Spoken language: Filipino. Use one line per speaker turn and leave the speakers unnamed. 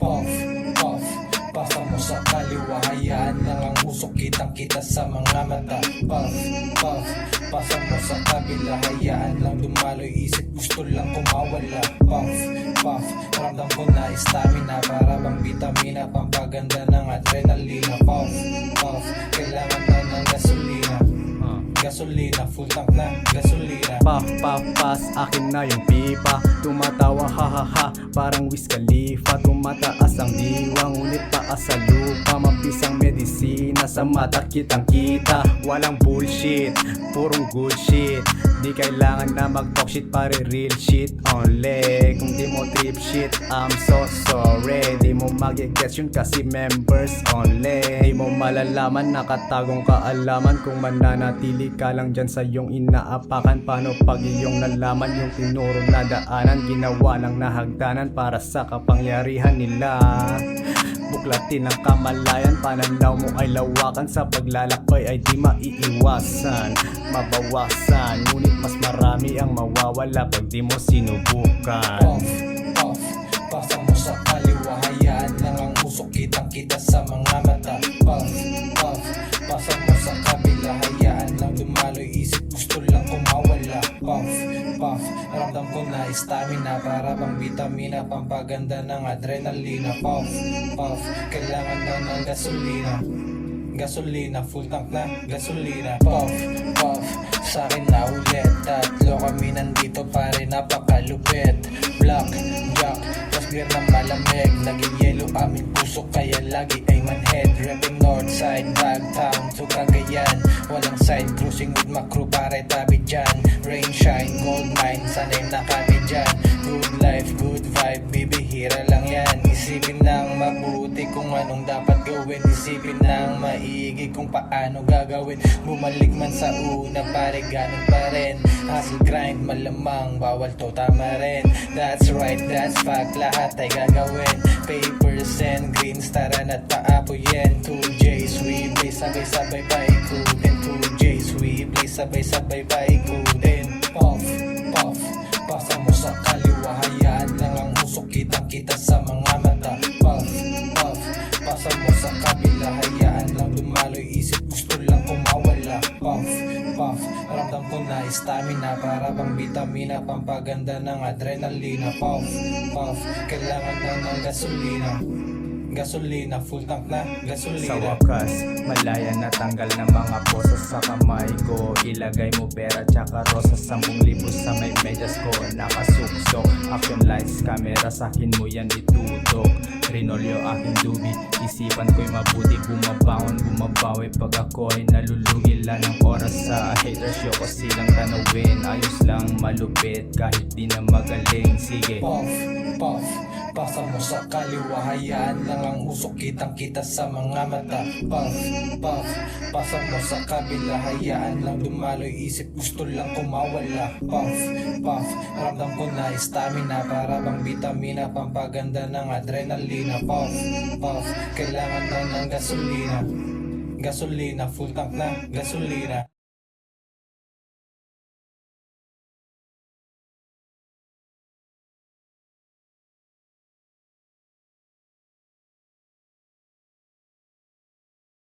Puff, puff, pasa mo sa kaliwa, hayaan lang ang usok, kitang kita sa mga mata. Puff, puff, pasa mo sa kabila, hayaan lang dumaloy isip, gusto lang kumawala. Puff, puff, ramdam ko na stamina, para bang vitamina, pampaganda ng adrenalina. Puff, puff, kailangan na ng gasolina. Gasolina, full tank na gasolina.
Puff, puff, pass, akin na yung pipa. Tumatawa ha ha ha, parang Wiz Khalifa. Tumataas ang diwa, ngunit taas sa lupa. Mabisang medisina, sa mata kitang kita. Walang bullshit, purong good shit. Di kailangan na mag-talk shit, pare real shit only. Kung di mo trip shit, I'm so sorry. Di mo mag-guess yun kasi members only. Di mo malalaman, nakatagong kaalaman. Kung mananatili ka lang dyan sa iyong inaapakan. Paano pag iyong nalaman yung tinuro na daanan? Ginawa lang na hagdanan para sa kapangyarihan nila. Buklatin ang kamalayan, pananaw mo ay lawakan. Sa paglalakbay ay di maiiwasan, mabawasan. Ngunit mas marami ang mawawala pag di mo sinubukan.
Puff, puff, pasa mo sa kaliwa, hayaan lang ang usok, kitang kita sa mga mata. Puff, puff, pasa mo sa kabila, hayaan lang dumaloy isip, gusto lang kumawala. Puff, puff, ramdam ko na stamina, para bang vitamina, pampaganda ng adrenalina. Puff, puff, kailangan na ng gasolina. Gasolina, full tank na gasolina. Puff, puff, sa'kin na ulit. Tatlo kami nandito pare, napakalupit. Black, jack, plus beer na malamig. Naging yelo aming puso, kaya lagi ay manhead. Repping northside, Bagtown to Cagayan. Walang side, cruising with my crew, pare tabi dyan. Rain, shine, gold mine, sanay na kami dyan. Good life, good vibe, bibihira lang yan. Isipin ng mabuti kung anong dapat gawin. Isipin ng maigi kung paano gagawin. Bumalik man sa una, pare ganun pa rin. Hustle grind, malamang bawal to, tama rin. That's right, that's fact, lahat ay gagawin. Papers and greens, taran at paapuyin. 2J's, we blaze, sabay-sabay paikutin. 2J's, we blaze, sabay-sabay paikutin. Puff, puff, pasa mo sa kaliwa, hayaan lang ang usok, kitang kita sa mga mata. Puff, puff, pasa mo sa kabila, hayaan lang dumaloy isip, gusto lang kumawala. Puff, puff, ramdam ko na stamina, para bang vitamina, pampaganda ng adrenalina. Puff, puff, kailangan na ng gasolina. Gasolina, full tank na gasolina.
Sa wakas, malaya na tanggal ng mga posa sa kamay ko. Ilagay mo pera tsaka rosa, 10,000 sa may medyas ko nakasuksok. Action lights, camera, sakin mo yan itutok. Rinolyo aking dubi, isipan ko'y mabuti. Bumabangon, bumabawi pag ako'y nalulugi. Lang ng oras sa haters, yo ko silang tanawin. Ayos lang, malupit, kahit di na magaling. Sige.
Puff, puff, pasa mo sa kaliwa, hayaan lang ang usok, kitang kita sa mga mata. Puff, puff, pasa mo sa kabila, hayaan lang dumaloy isip, gusto lang kumawala. Puff, puff, ramdam ko na stamina, para bang vitamina, pampaganda ng adrenalina. Puff, puff, kailangan na ng gasolina. Gasolina, full tank na gasolina.